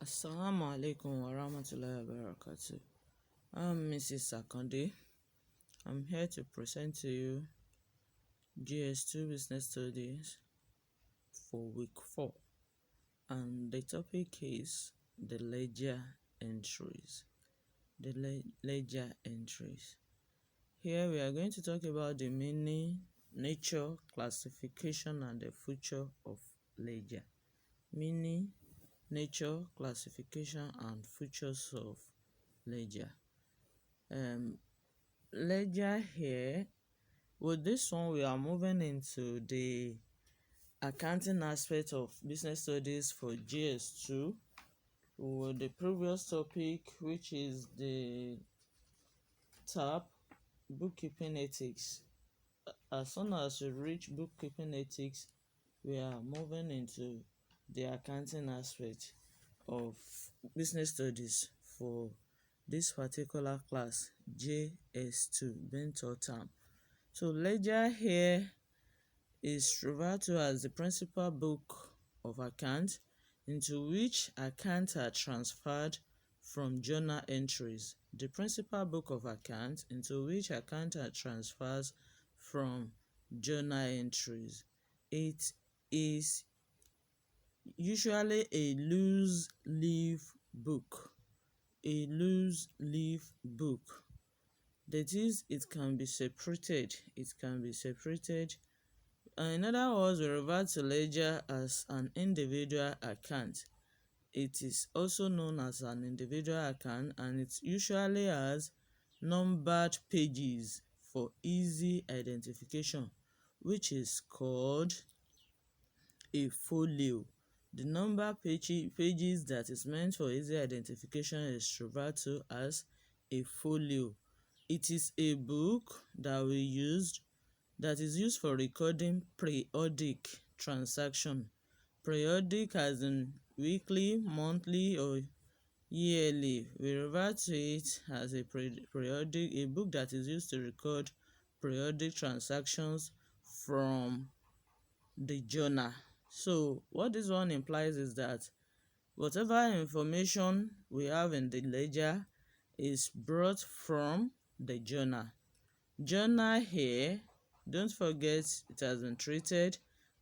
Assalamu alaikum wa rahmatullahi wa barakatuh. I'm Mrs. Akande. I'm here to present to you GS2 Business Studies for week 4, and the topic is the ledger entries. The ledger entries. Here we are going to talk about the meaning, nature, classification, and the feature of ledger. Meaning, nature, classification, and features of ledger. Ledger here, with this one we are moving into the accounting aspect of business studies for GS2 with the previous topic, which is the tab bookkeeping ethics. As soon as we reach bookkeeping ethics, we are moving into the accounting aspect of business studies for this particular class, JS2, being taught term. So ledger here is referred to as the principal book of account into which accounts are transferred from journal entries. The principal book of account into which accounts are transferred from journal entries. It is usually a loose leaf book. A loose leaf book. That is, it can be separated. In other words, we refer to ledger as an individual account. It is also known as an individual account, and it usually has numbered pages for easy identification, which is called a folio. The number pages that is meant for easy identification is referred to as a folio. It is a book that is used for recording periodic transaction. Periodic as in weekly, monthly, or yearly. We refer to it as a book that is used to record periodic transactions from the journal. So what this one implies is that whatever information we have in the ledger is brought from the journal. Journal here, don't forget, it has been treated,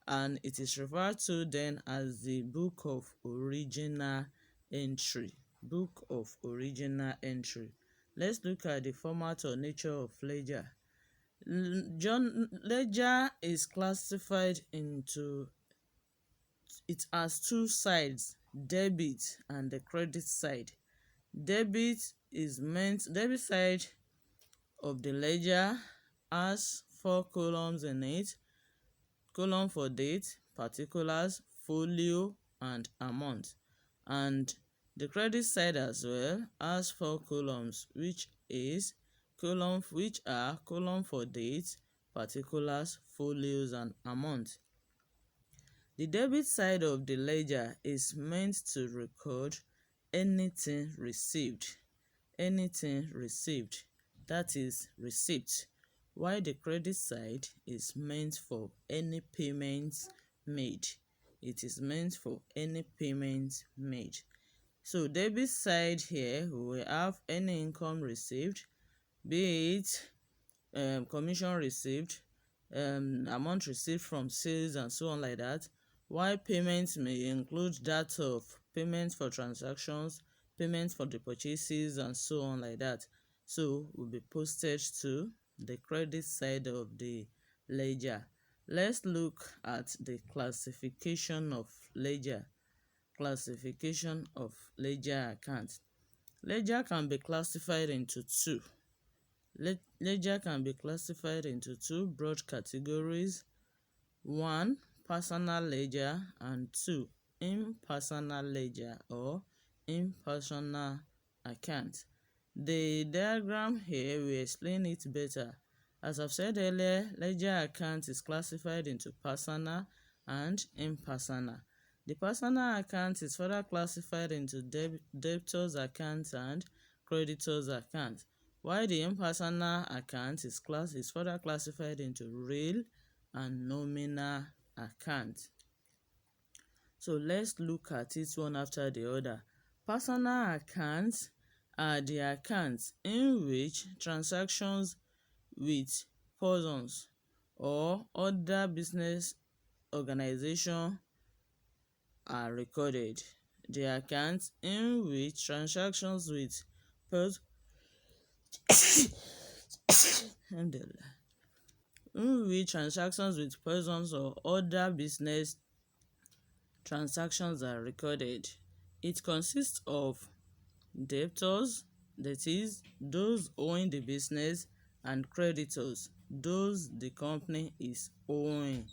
and it is referred to then as the book of original entry. Book of original entry. Let's look at the format or nature of ledger. Ledger is classified into, it has two sides, debit and the credit side. Debit side of the ledger has 4 columns in it. Column for date, particulars, folio, and amount. And the credit side as well has 4 columns, which are column for date, particulars, folios, and amount. The debit side of the ledger is meant to record anything received. That is receipt, while the credit side is meant for any payments made. It is meant for any payments made. So debit side here, we will have any income received, be it commission received, amount received from sales, and so on like that. While payments may include that of payments for transactions, payments for the purchases, and so on like that. So will be posted to the credit side of the ledger. Let's look at the classification of ledger. Classification of ledger account. Ledger can be classified into two. Ledger can be classified into two broad categories. 1. Personal ledger, and 2. Impersonal ledger or impersonal account. The diagram here will explain it better. As I've said earlier, ledger account is classified into personal and impersonal. The personal account is further classified into debtors account and creditors account, while the impersonal account is further classified into real and nominal account. So let's look at it one after the other. Personal accounts are the accounts in which transactions with persons or other business organization are recorded. The accounts in which transactions with persons or other business transactions are recorded. It consists of debtors, that is, those owing the business, and creditors, those the company is owing.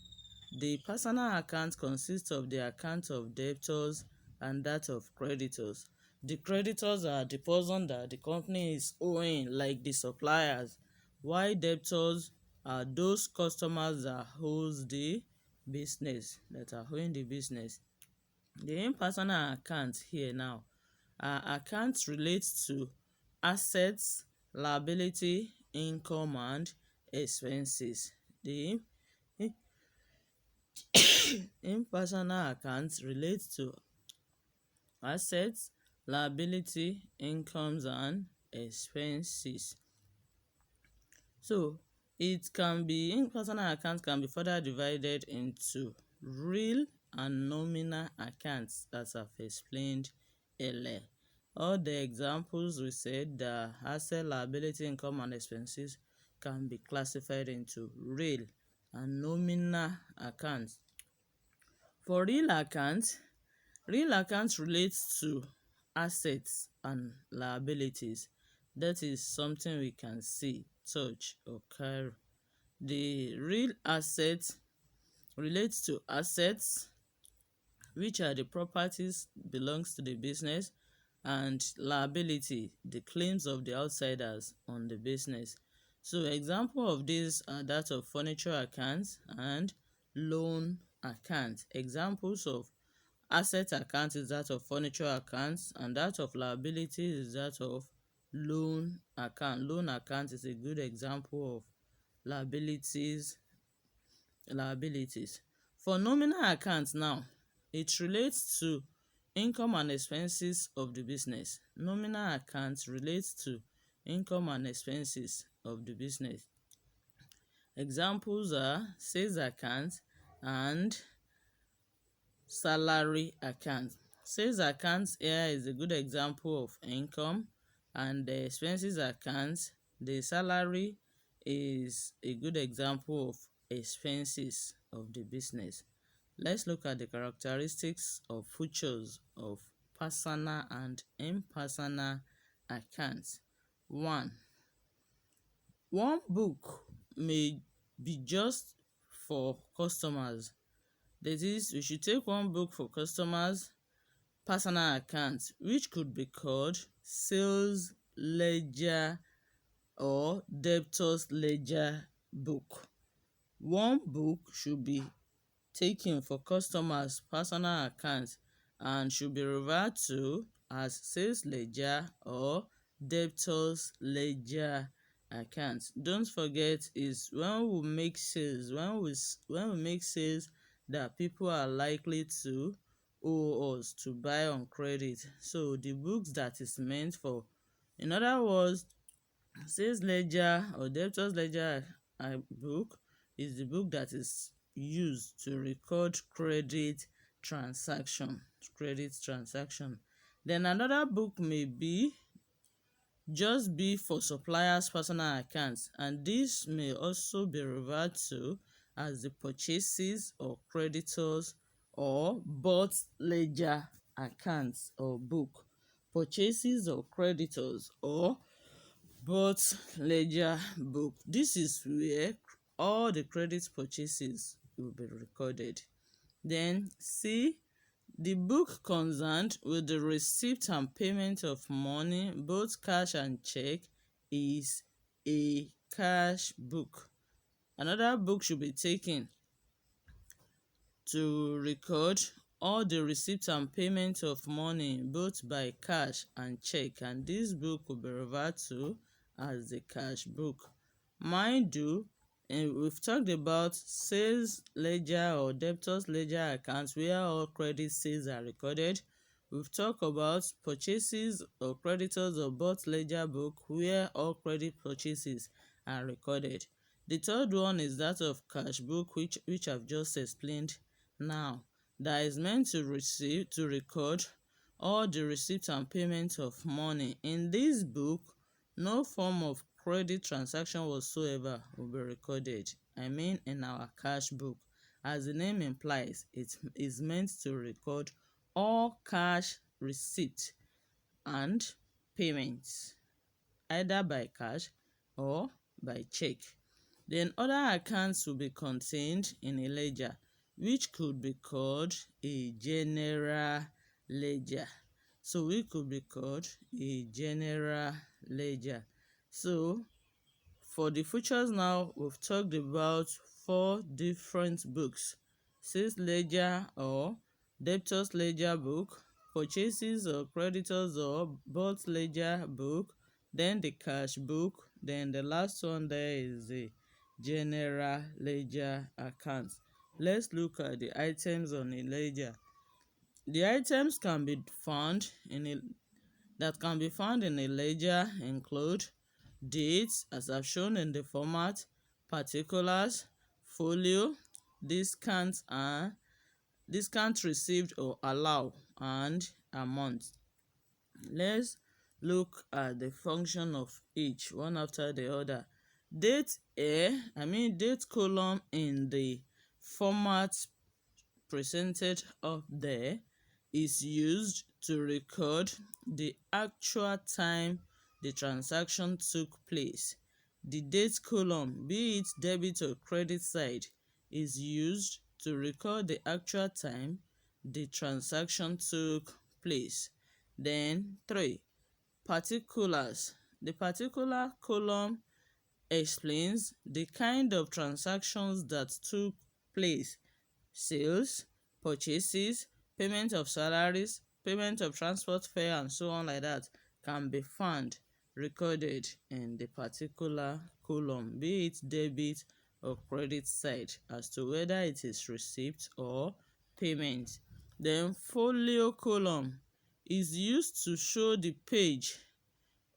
The personal account consists of the account of debtors and that of creditors. The creditors are the person that the company is owing, like the suppliers, while debtors are those customers that owes the business, that are owing the business. The impersonal account here now accounts relates to assets, liability, income, and expenses. The impersonal accounts relates to assets, liability, incomes, and expenses. So impersonal accounts can be further divided into real and nominal accounts, as I've explained earlier. All the examples we said, the asset, liability, income, and expenses, can be classified into real and nominal accounts. For real accounts relates to assets and liabilities. That is something we can see, touch, or carry. The real assets relates to assets, which are the properties belongs to the business, and liability, the claims of the outsiders on the business. So example of these are that of furniture accounts and loan accounts. Examples of asset account is that of furniture accounts, and that of liability is that of loan account. Loan account is a good example of liabilities. For nominal accounts now, it relates to income and expenses of the business. Nominal accounts relates to income and expenses of the business. Examples are sales account and salary account. Sales account here is a good example of income, and the expenses account, the salary, is a good example of expenses of the business. Let's look at the characteristics of features of personal and impersonal accounts. 1. One book may be just for customers. That is, we should take one book for customers' personal accounts, which could be called sales ledger or debtors ledger book. One book should be taken for customers' personal accounts and should be referred to as sales ledger or debtors ledger accounts. Don't forget, is when we make sales, when we make sales that people are likely to owe us to buy on credit. So the books that is meant for, in other words, sales ledger or debtors ledger book is the book that is used to record credit transaction. Then another book may just be for suppliers' personal accounts, and this may also be referred to as the purchases or creditors or bought ledger accounts or book. Purchases or creditors or bought ledger book. This is where all the credit purchases will be recorded. Then C, the book concerned with the receipt and payment of money, both cash and check, is a cash book. Another book should be taken to record all the receipts and payment of money, both by cash and check, and this book will be referred to as the cash book. Mind you, we've talked about sales ledger or debtors ledger accounts where all credit sales are recorded. we've talked about purchases or creditors of both ledger book where all credit purchases are recorded. The third one is that of cash book, which I've just explained now, that is meant to record all the receipts and payments of money. In this book, no form of credit transaction whatsoever will be recorded. I mean in our cash book. As the name implies, it is meant to record all cash receipts and payments, either by cash or by check. Then other accounts will be contained in a ledger, which could be called a general ledger. So it could be called a general ledger. So for the features now, we've talked about 4 different books: sales ledger or debtors ledger book, purchases or creditors or both ledger book, then the cash book, then the last one there is the general ledger account. Let's look at the items on a ledger. The items that can be found in a ledger include dates, as I've shown in the format, particulars, folio, discount received or allowed, and amount. Let's look at the function of each one after the other. Date column in the format presented up there is used to record the actual time the transaction took place. The date column, be it debit or credit side, is used to record the actual time the transaction took place. Then 3. Particulars. The particular column explains the kind of transactions that took place: sales, purchases, payment of salaries, payment of transport fare, and so on like that can be found recorded in the particular column, be it debit or credit side, as to whether it is receipt or payment. Then folio column is used to show the page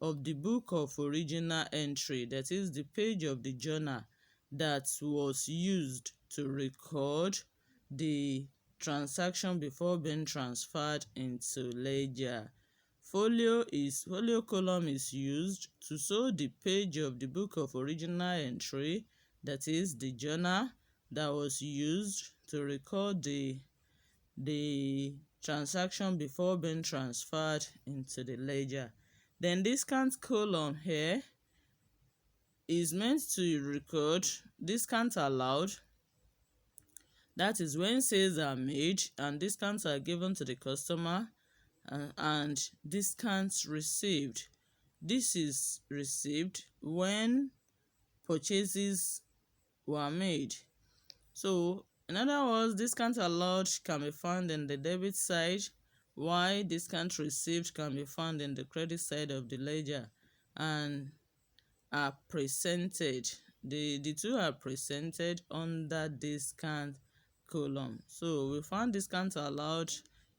of the book of original entry, that is the page of the journal that was used to record the transaction before being transferred into ledger. Folio column is used to show the page of the book of original entry, that is the journal that was used to record the transaction before being transferred into the ledger. Then discount column here is meant to record discount allowed, that is when sales are made and discounts are given to the customer, and discounts received. This is received when purchases were made. So in other words, discount allowed can be found in the debit side, while discount received can be found in the credit side of the ledger, and are presented. The two are presented under discount column. So we found discount allowed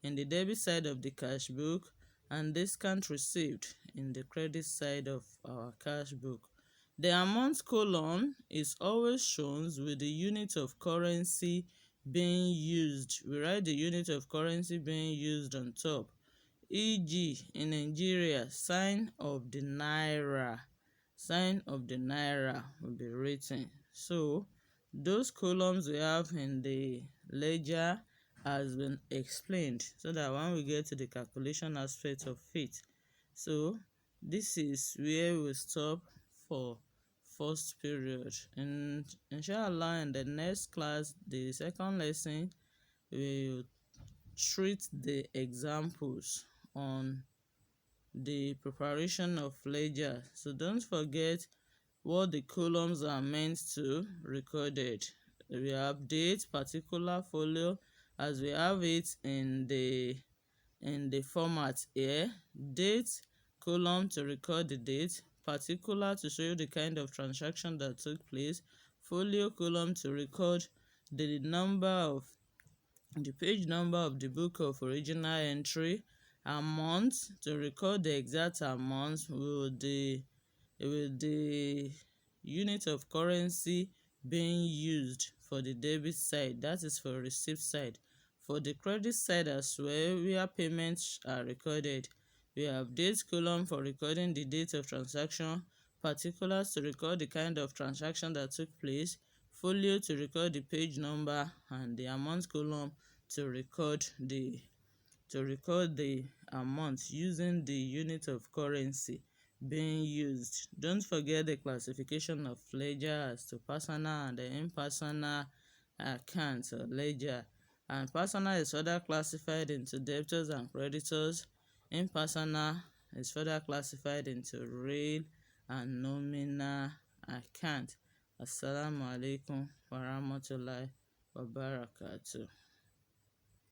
in the debit side of the cash book and discount received in the credit side of our cash book. The amount column is always shown with the unit of currency being used. We write the unit of currency being used on top. E.g., in Nigeria, sign of the naira will be written. So those columns we have in the ledger has been explained, so that when we get to the calculation aspect of it. So this is where we stop for first period. And inshallah, in the next class, the second lesson, we will treat the examples on the preparation of ledger. So don't forget what the columns are meant to recorded. We have date, particular, folio, as we have it in the format here. Date column to record the date, particular to show you the kind of transaction that took place, folio column to record the page number of the book of original entry, Amount, to record the exact amount with the unit of currency being used for the debit side, that is for receipt side. For the credit side as well, where payments are recorded, we have date column for recording the date of transaction, particulars to record the kind of transaction that took place, folio to record the page number, and the amount column to record the amount using the unit of currency being used. Don't forget the classification of ledger as to personal and the impersonal accounts or ledger. And personal is further classified into debtors and creditors. Impersonal is further classified into real and nominal account. Assalamu alaikum warahmatullahi wabarakatuh.